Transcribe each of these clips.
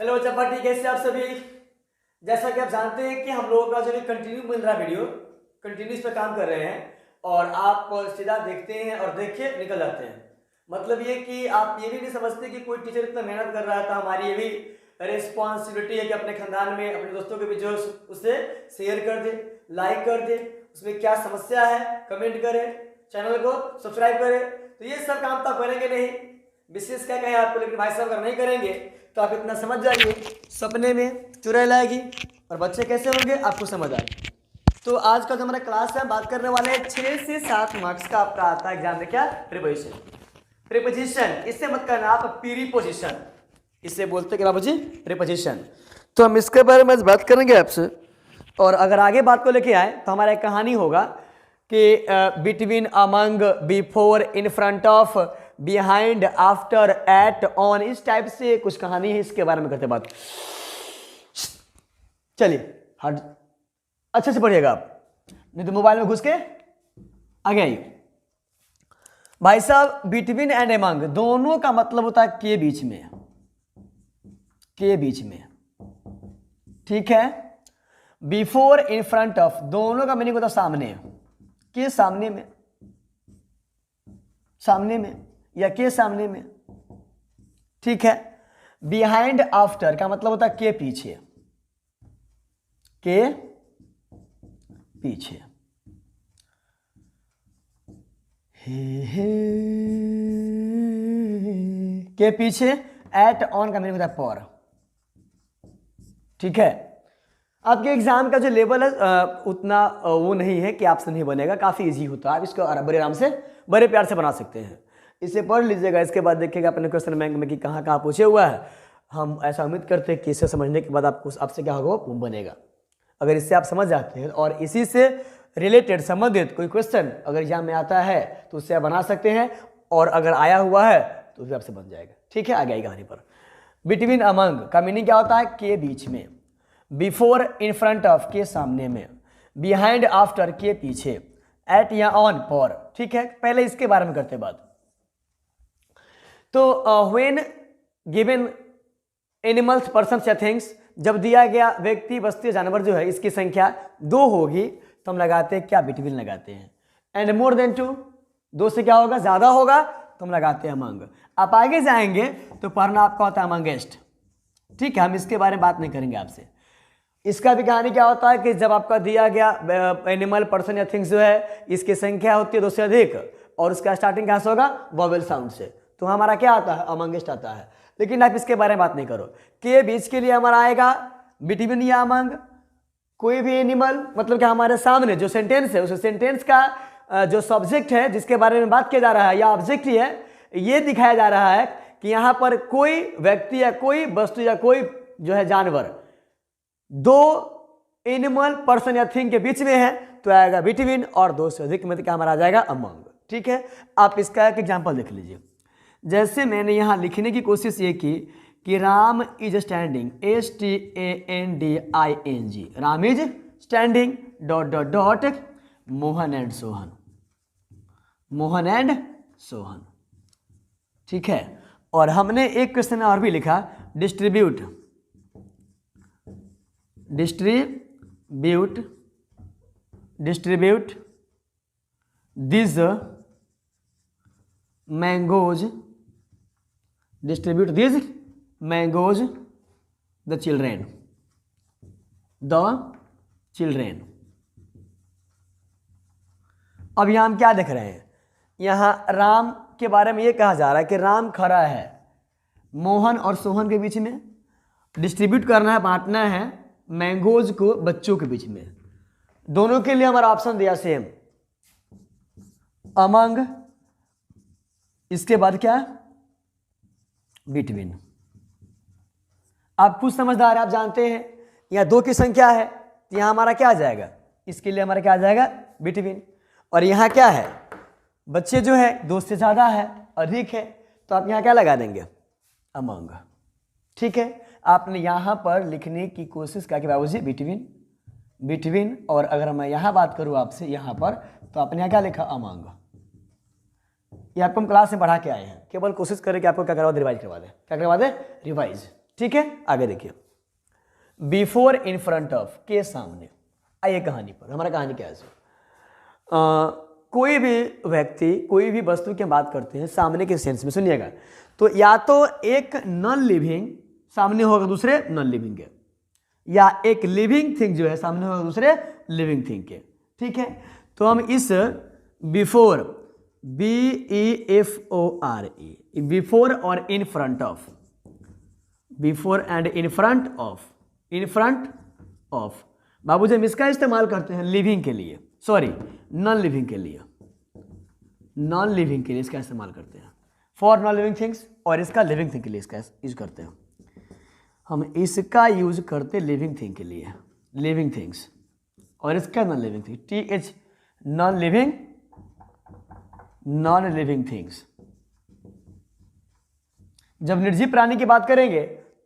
Hello बच्चा party, कैसे आप सभी। जैसा कि आप जानते हैं कि हम लोगों का जो कंटिन्यू मिल रहा वीडियो, कंटिन्यू इस पर काम कर रहे हैं और आप सीधा देखते हैं और देख के निकल जाते हैं। मतलब ये कि आप ये भी नहीं समझते कि कोई टीचर इतना मेहनत कर रहा था। हमारी ये भी रिस्पॉन्सिबिलिटी है कि अपने खानदान में, अपने दोस्तों के बीच जो उसे शेयर कर दे, लाइक कर दे, उसमें क्या समस्या है कमेंट करें, चैनल को सब्सक्राइब करें। तो ये सब काम तो आप करेंगे नहीं, विशेष क्या कहें आपको, लेकिन भाई साहब अगर नहीं करेंगे तो आप इतना समझ जाइए, सपने में चुड़ैल आएगी और बच्चे कैसे होंगे आपको समझ आएगी। तो आज का जो हमारा क्लास है, बात करने वाले हैं 6 से 7 मार्क्स का आपका आता है एग्जाम में। क्या? प्रीपोजिशन। प्रीपोजिशन इससे मत करना आप प्रीपोजिशन, इससे बोलते क्या बाबूजी? प्रीपोजिशन। तो हम इसके बारे में बात करेंगे आपसे। और अगर आगे बात को लेके आए तो हमारा एक कहानी होगा कि between, among, before, in front of, behind, after, at, on, इस टाइप से कुछ कहानी है, इसके बारे में करते बात। चलिए हट, अच्छे से पढ़िएगा आप, नहीं तो मोबाइल में घुस के आगे आइए। भाई साहब, बिटवीन एंड अमंग दोनों का मतलब होता है के बीच में, के बीच में, ठीक है। बिफोर, इन फ्रंट ऑफ दोनों का मीनिंग होता है सामने, के सामने में, सामने में या के सामने में, ठीक है। बिहाइंड, आफ्टर का मतलब होता है के पीछे, के पीछे। हे के पीछे। एट, ऑन का मीनिंग होता है पर, ठीक है। आपके एग्जाम का जो लेवल है उतना वो नहीं है कि आपसे नहीं बनेगा, काफ़ी इजी होता है, आप इसको बड़े आराम से, बड़े प्यार से बना सकते हैं। इसे पढ़ लीजिएगा, इसके बाद देखिएगा अपने क्वेश्चन बैंक में कि कहाँ कहाँ पूछे हुआ है। हम ऐसा उम्मीद करते हैं कि इसे समझने के बाद आपको, आपसे क्या होगा, वो बनेगा। अगर इससे आप समझ जाते हैं और इसी से रिलेटेड संबंधित कोई क्वेश्चन अगर एग्जाम में आता है तो उससे आप बना सकते हैं, और अगर आया हुआ है तो भी आपसे बन जाएगा, ठीक है। आगे आई कहानी पर। बिटवीन, अमंग का मीनिंग क्या होता है? के बीच में। बिफोर, इन फ्रंट ऑफ के सामने में। बिहाइंड, आफ्टर के पीछे। एट या ऑन पर, ठीक है। पहले इसके बारे में करते बात। तो व्हेन गिवन एनिमल्स, पर्सन्स या थिंग्स, जब दिया गया व्यक्ति, वस्तु, जानवर जो है, इसकी संख्या 2 होगी तो हम लगाते हैं क्या? बिटवीन लगाते हैं। एंड मोर देन 2, 2 से क्या होगा? ज्यादा होगा तो हम लगाते हैं अमंग। आप आगे जाएंगे तो पढ़ना आपका होता है अमंगेस्ट, ठीक है। हम इसके बारे में बात नहीं करेंगे आपसे। इसका भी कहानी क्या होता है कि जब आपका दिया गया एनिमल, पर्सन या थिंग्स जो है, इसकी संख्या होती है 2 से अधिक और उसका स्टार्टिंग कहाँ से होगा? वॉवेल साउंड से, तो हमारा क्या आता है? अमंगेस्ट आता है। लेकिन आप इसके बारे में बात नहीं करो। के बीच के लिए हमारा आएगा बिटवीन या अमंग। कोई भी एनिमल मतलब कि हमारे सामने जो सेंटेंस है, उस सेंटेंस का जो सब्जेक्ट है जिसके बारे में बात किया जा रहा है या ऑब्जेक्ट ही है, ये दिखाया जा रहा है कि यहाँ पर कोई व्यक्ति या कोई वस्तु या कोई जो है जानवर 2 एनिमल, पर्सन या थिंग के बीच में है तो आएगा बिटवीन, और 2 से अधिक में क्या हमारा आ जाएगा? अमंग, ठीक है। आप इसका एक एग्जाम्पल देख लीजिए। जैसे मैंने यहाँ लिखने की कोशिश ये की कि Ram is standing, STANDING, Ram is standing dot dot dot Mohan and Sohan, Mohan and Sohan, ठीक है। और हमने एक क्वेश्चन और भी लिखा, distribute, distribute, distribute this mangoes, distribute this mangoes the children, the children. अब यहां हम क्या देख रहे हैं? यहां राम के बारे में ये कहा जा रहा है कि राम खड़ा है मोहन और सोहन के बीच में, डिस्ट्रीब्यूट करना है, बांटना है मैंगोज को बच्चों के बीच में। दोनों के लिए हमारा ऑप्शन दिया सेम, अमंग, इसके बाद क्या? बिटवीन। आप कुछ समझदार, आप जानते हैं यहाँ 2 की संख्या है तो यहाँ हमारा क्या आ जाएगा? इसके लिए हमारा क्या आ जाएगा? बिटवीन। और यहाँ क्या है? बच्चे जो है 2 से ज्यादा है, अधिक है, तो आप यहाँ क्या लगा देंगे? अमंग, ठीक है। आपने यहाँ पर लिखने की कोशिश किया कि बाबूजी बिटवीन, बिटवीन, और अगर मैं यहाँ बात करूँ आपसे यहाँ पर तो आपने यहाँ क्या लिखा? अमंग। ये आपको हम क्लास में पढ़ा के आए हैं, केवल कोशिश करें कि आपको क्या करवा दे? रिवाइज करवा दे। क्या करवा दे? रिवाइज। ठीक है, आगे देखिए, बिफोर, इन फ्रंट ऑफ, के सामने। आइए कहानी पर, हमारा कहानी क्या है कोई भी व्यक्ति, कोई भी वस्तु की हम बात करते हैं सामने के सेंस में, सुनिएगा, तो या तो एक नॉन लिविंग सामने होगा दूसरे नॉन लिविंग के, या एक लिविंग थिंग जो है सामने होगा दूसरे लिविंग थिंग के, ठीक है। तो हम इस बिफोर, BEFORE, बिफोर और इन front of, before and in front of, in front of, बाबूजी हम इसका इस्तेमाल करते हैं लिविंग के लिए, सॉरी नॉन लिविंग के लिए, नॉन लिविंग के लिए इसका इस्तेमाल करते हैं, फॉर नॉन लिविंग थिंग्स, और इसका लिविंग थिंग के लिए इसका यूज करते हैं। हम इसका यूज करते लिविंग थिंग के लिए, लिविंग थिंग्स, और इसका non living thing, TH, non living, non living things. जब निर्जीव प्राणी की बात करेंगे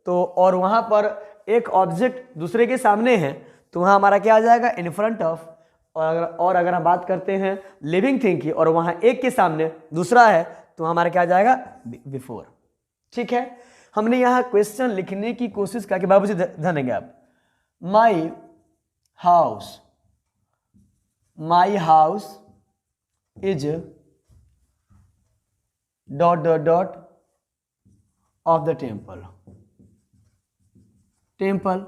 तो, और वहां पर एक ऑब्जेक्ट दूसरे के सामने है, तो वहां हमारा क्या आ जाएगा, इन फ्रंट ऑफ। और अगर हम बात करते हैं लिविंग थिंग की और वहां एक के सामने दूसरा है, तो हमारा क्या आ जाएगा, बिफोर, ठीक है। हमने यहां क्वेश्चन लिखने की कोशिश की, बाबूजी ध्यान देंगे आप, my house, my house is dot dot dot of the temple, temple,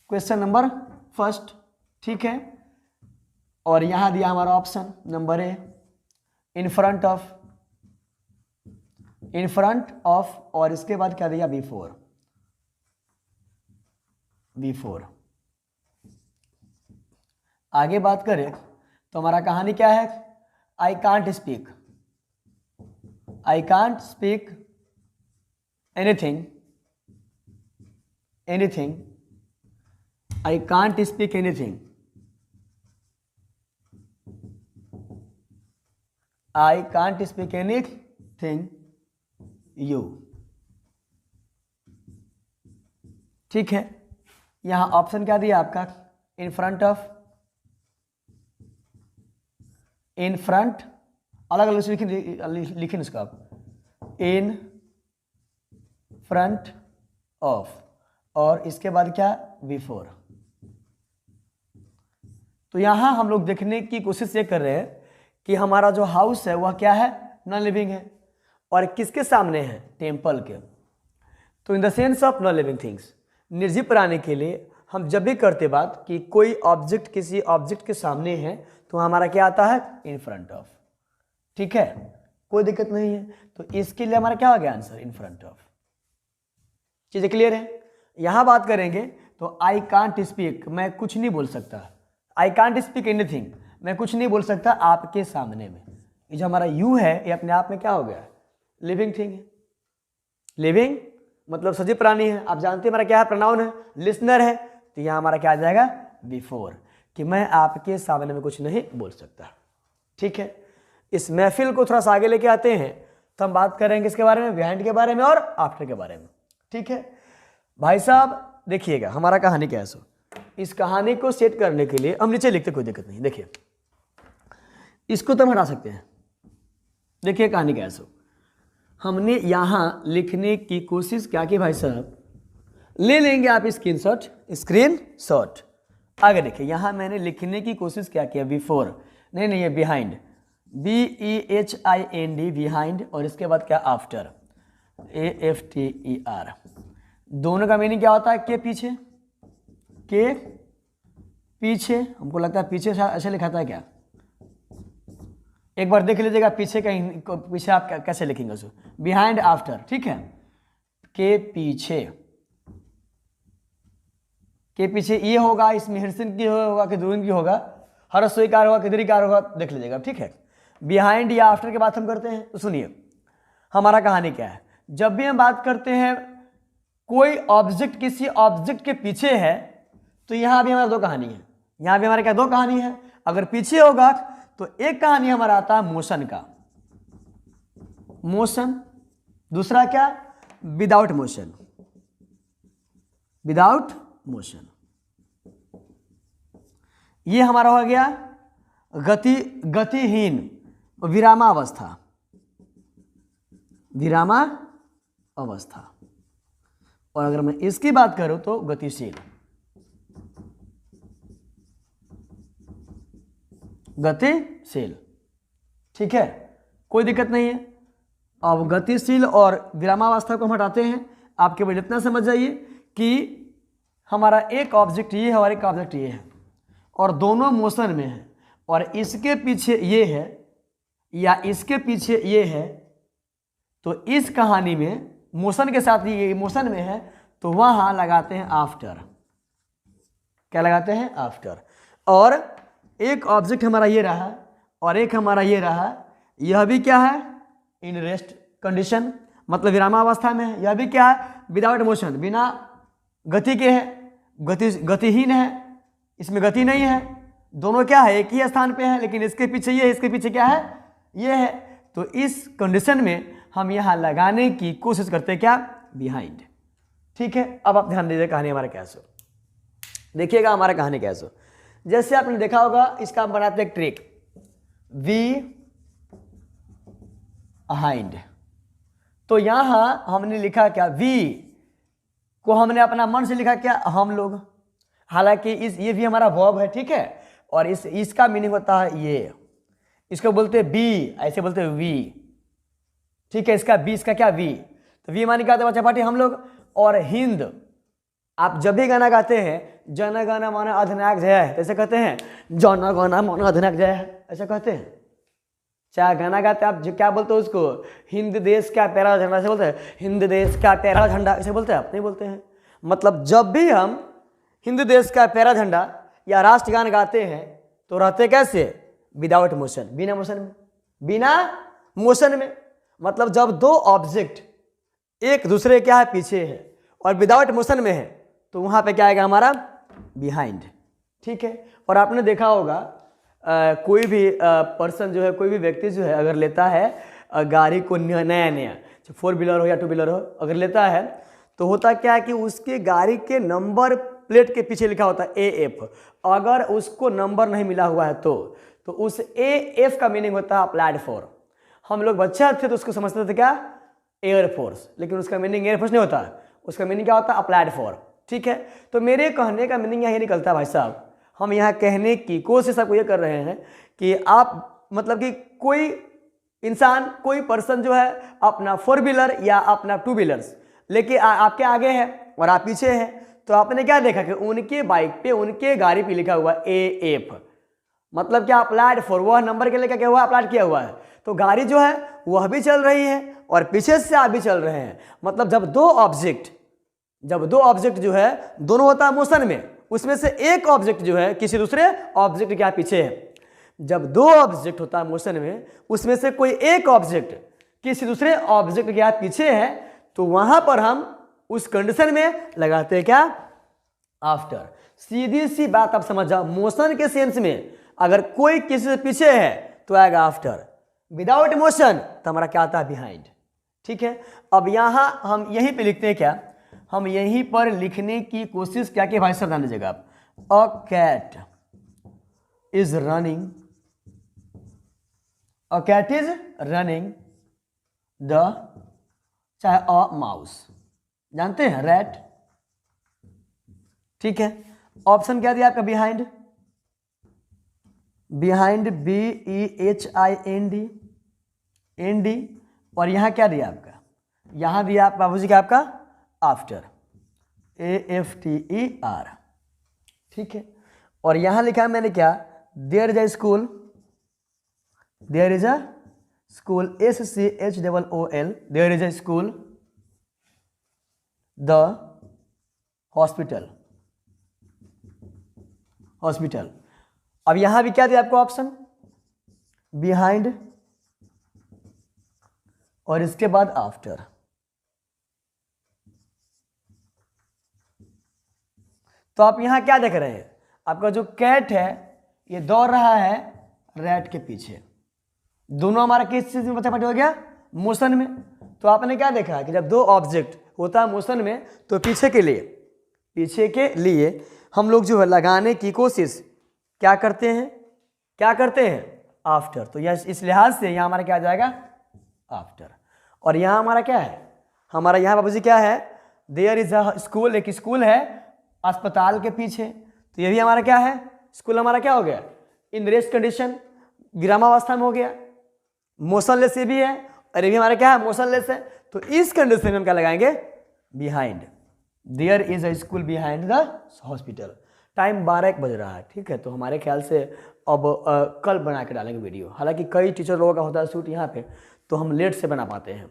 question number first, ठीक है। और यहां दिया हमारा option number A, in front of, in front of, और इसके बाद क्या दिया, बिफोर, बिफोर। आगे बात करें तो हमारा कहानी क्या है, I can't speak, I can't speak anything, anything, I can't speak anything, I can't speak anything you, ठीक है। यहां ऑप्शन क्या दिया आपका, इन फ्रंट ऑफ, इन फ्रंट, अलग अलग से लिखिए इसका आप, इन फ्रंट ऑफ, और इसके बाद क्या, बिफोर। तो यहां हम लोग देखने की कोशिश ये कर रहे हैं कि हमारा जो हाउस है वह क्या है, नॉन लिविंग है, और किसके सामने है, टेम्पल के। तो in the sense of non living things, निर्जीव प्राणी के लिए हम जब भी करते बात कि कोई ऑब्जेक्ट किसी ऑब्जेक्ट के सामने है, तो हमारा क्या आता है, इन फ्रंट ऑफ, ठीक है, कोई दिक्कत नहीं है। तो इसके लिए हमारा क्या हो गया आंसर, इन फ्रंट ऑफ। चीजें क्लियर है। यहां बात करेंगे तो आई कांट स्पीक, मैं कुछ नहीं बोल सकता, आई कांट स्पीक एनीथिंग, मैं कुछ नहीं बोल सकता आपके सामने में। ये जो हमारा यू है ये अपने आप में क्या हो गया, लिविंग थिंग है, लिविंग मतलब सजीव प्राणी है। आप जानते हैं हमारा क्या है, प्रोनाउन है, लिसनर है, तो यहां हमारा क्या आ जाएगा, बिफोर, कि मैं आपके सामने में कुछ नहीं बोल सकता, ठीक है। इस महफिल को थोड़ा सा आगे लेके आते हैं तो हम बात करेंगे इसके बारे में, बिहाइंड के बारे में और आफ्टर के बारे में, ठीक है। भाई साहब देखिएगा हमारा कहानी क्या है, सो इस कहानी को सेट करने के लिए हम नीचे लिखते, कोई दिक्कत नहीं, देखिए इसको तो हम हटा सकते हैं। देखिए कहानी क्या है, सो हमने यहां लिखने की कोशिश क्या की, भाई साहब ले लेंगे आप स्क्रीनशॉट, स्क्रीनशॉट। आगे देखिए यहां मैंने लिखने की कोशिश क्या किया, बिफोर, नहीं ये बिहाइंड, BEHIND, बिहाइंड, और इसके बाद क्या, आफ्टर, AFTER। दोनों का मीनिंग क्या होता है, के पीछे, के पीछे, हमको लगता है पीछे ऐसे लिखा था क्या, एक बार देख लीजिएगा पीछे का, पीछे आप कैसे लिखेंगे उसको, बिहाइंड, आफ्टर, ठीक है। के पीछे, के पीछे ये होगा, इसमें हिरसिन की होगा कि दूरिन की होगा, हरस्वीकार होगा कि दीर्घकार होगा, देख लीजिएगा, ठीक है। बिहाइंड या आफ्टर की बात हम करते हैं, तो सुनिए हमारा कहानी क्या है। जब भी हम बात करते हैं कोई ऑब्जेक्ट किसी ऑब्जेक्ट के पीछे है, तो यहां भी हमारा दो कहानी है, यहां भी हमारे क्या, दो कहानी है। अगर पीछे होगा तो एक कहानी हमारा आता है मोशन का, मोशन, दूसरा क्या, विदाउट मोशन, विदाउट मोशन। ये हमारा हो गया गतिहीन, विरामावस्था, विरामावस्था। और अगर मैं इसकी बात करूं तो गतिशील, गतिशील। ठीक है, कोई दिक्कत नहीं है। अब गतिशील और विरामावस्था को हम हटाते हैं। आप केवल इतना समझ जाइए कि हमारा एक ऑब्जेक्ट ये है और एक ऑब्जेक्ट ये है और दोनों मोशन में है, और इसके पीछे ये है या इसके पीछे ये है, तो इस कहानी में मोशन के साथ ये मोशन में है, तो वहां लगाते हैं आफ्टर। क्या लगाते हैं? आफ्टर। और एक ऑब्जेक्ट हमारा ये रहा और एक हमारा ये रहा, यह भी क्या है? इन रेस्ट कंडीशन, मतलब विरामावस्था में है। यह भी क्या है? विदाउट मोशन, बिना गति के है, गतिहीन है, इसमें गति नहीं है। दोनों क्या है? एक ही स्थान पे है, लेकिन इसके पीछे ये है, इसके पीछे क्या है? ये है। तो इस कंडीशन में हम यहाँ लगाने की कोशिश करते हैं क्या? बिहाइंड। ठीक है, अब आप ध्यान दीजिए कहानी हमारा कैसे हो। देखिएगा हमारा कहानी कैसे हो। जैसे आपने देखा होगा, इसका हम बनाते हैं ट्रिक, वी अहाइंड। तो यहां हमने लिखा क्या? वी को हमने अपना मन से लिखा क्या? हम लोग। हालांकि ये भी हमारा वर्ब है, ठीक है, और इसका मीनिंग होता है ये, इसको बोलते हैं बी, ऐसे बोलते हैं वी। ठीक है, इसका बी, इसका क्या? वी। तो वी मानी क्या होता है बच्चा पार्टी? हम लोग। और हिंद, आप जब भी गाना गाते हैं, जन गण मन अधिनायक जय है, ऐसे कहते हैं, जन गण मन अधिनायक जय है, ऐसे कहते हैं। चाहे गाना गाते आप जो क्या बोलते हो उसको? हिंद देश का प्यारा झंडा, ऐसे बोलते हैं, हिंद देश का प्यारा झंडा, ऐसे बोलते हैं? आप नहीं बोलते हैं। मतलब जब भी हम हिंद देश का प्यारा झंडा या राष्ट्रगान गाते हैं तो रहते कैसे? विदाउट मोशन, बिना मोशन में, बिना मोशन में। मतलब जब दो ऑब्जेक्ट एक दूसरे क्या है? पीछे है और विदाउट मोशन में है, तो वहां पे क्या आएगा हमारा? बिहाइंड। ठीक है, और आपने देखा होगा कोई भी पर्सन जो है, कोई भी व्यक्ति जो है, अगर लेता है गाड़ी को नया नया, 4 व्हीलर हो या 2 व्हीलर हो, अगर लेता है तो होता क्या है कि उसके गाड़ी के नंबर प्लेट के पीछे लिखा होता है AF। अगर उसको नंबर नहीं मिला हुआ है तो उस AF का मीनिंग होता है अप्लाइड फॉर। हम लोग बच्चा थे तो उसको समझते थे क्या? एयरफोर्स, लेकिन उसका मीनिंग एयरफोर्स नहीं होता, उसका मीनिंग क्या होता है? Applied for. ठीक है, तो मेरे कहने का मीनिंग यही निकलता है भाई साहब, हम यहाँ कहने की कोशिश आपको ये कर रहे हैं कि आप मतलब कि कोई इंसान, कोई पर्सन जो है अपना 4 व्हीलर या अपना 2 व्हीलर्स लेके आपके आगे है और आप पीछे हैं, तो आपने क्या देखा कि उनके बाइक पे, उनके गाड़ी पे लिखा हुआ AF, मतलब क्या? Applied for. वह नंबर के लिए क्या हुआ? अप्लाइड किया हुआ है। तो गाड़ी जो है वह भी चल रही है और पीछे से आप भी चल रहे हैं। मतलब जब दो ऑब्जेक्ट जो है, दोनों होता है मोशन में, उसमें से एक ऑब्जेक्ट जो है किसी दूसरे ऑब्जेक्ट के पीछे है। जब दो ऑब्जेक्ट होता है मोशन में, उसमें से कोई एक ऑब्जेक्ट किसी दूसरे ऑब्जेक्ट के पीछे है, तो वहां पर हम उस कंडीशन में लगाते हैं क्या? आफ्टर। सीधी सी बात आप समझ जाओ, मोशन के सेंस में अगर कोई किसी से पीछे है तो आएगा आफ्टर, विदाउट मोशन तो हमारा क्या आता है? बिहाइंड। ठीक है, अब यहां हम यहीं पे लिखते हैं क्या? हम यहीं पर लिखने की कोशिश क्या की भाई साहब, ध्यान दीजिएगा आप। A cat is running, a cat is running the, चाहे अ माउस, जानते हैं रैट। ठीक है, ऑप्शन क्या दिया आपका? Behind, behind BEHIND, ND। और यहां क्या दिया आपका? यहां दिया आप बाबूजी का आपका आफ्टर, AFTER। ठीक है, और यहां लिखा है मैंने क्या? There is a school, there is a school, SCHOOL, there is a school, the hospital, hospital. अब यहां भी क्या दिया आपको ऑप्शन? बिहाइंड और इसके बाद आफ्टर। तो आप यहां क्या देख रहे हैं? आपका जो कैट है ये दौड़ रहा है रैट के पीछे। दोनों हमारा किस चीज में बच्चा हो गया? मोशन में। तो आपने क्या देखा कि जब दो ऑब्जेक्ट होता है मोशन में, तो पीछे के लिए हम लोग जो है लगाने की कोशिश क्या करते हैं? आफ्टर। तो यह इस लिहाज से यहां हमारा क्या आ जाएगा? आफ्टर। और यहां हमारा क्या है? हमारा यहां बाबूजी क्या है? देयर इज अ स्कूल, एक स्कूल है अस्पताल के पीछे, तो ये भी हमारा क्या है, स्कूल हमारा क्या हो गया, इन रेस्ट कंडीशन, विरामावस्था में हो गया। मोशनलेस ये भी है और ये भी हमारा क्या है, मोशनलेस है। तो इस कंडीशन में हम क्या लगाएंगे, behind, there is a school behind the hospital. Time 12 बज रहा है, ठीक है। तो हमारे ख्याल से अब कल बना के डालेंगे वीडियो, हालांकि कई टीचर लोगों का होता है शूट यहाँ पे, तो हम लेट से बना पाते हैं।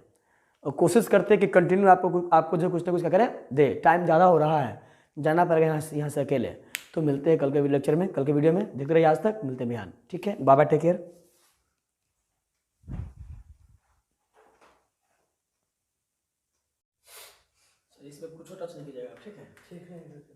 और कोशिश करते हैं कि कंटिन्यू आपको जो कुछ ना कुछ क्या करें दे। टाइम ज़्यादा हो रहा है, जाना पड़ेगा यहाँ से अकेले। तो मिलते हैं कल के लेक्चर में, कल के वीडियो में। देखते रहिए आज तक, मिलते हैं बिहान, ठीक है। Bye bye, take care. इसमें कुछ टच नहीं कीजिएगा, ठीक है। ठीक है।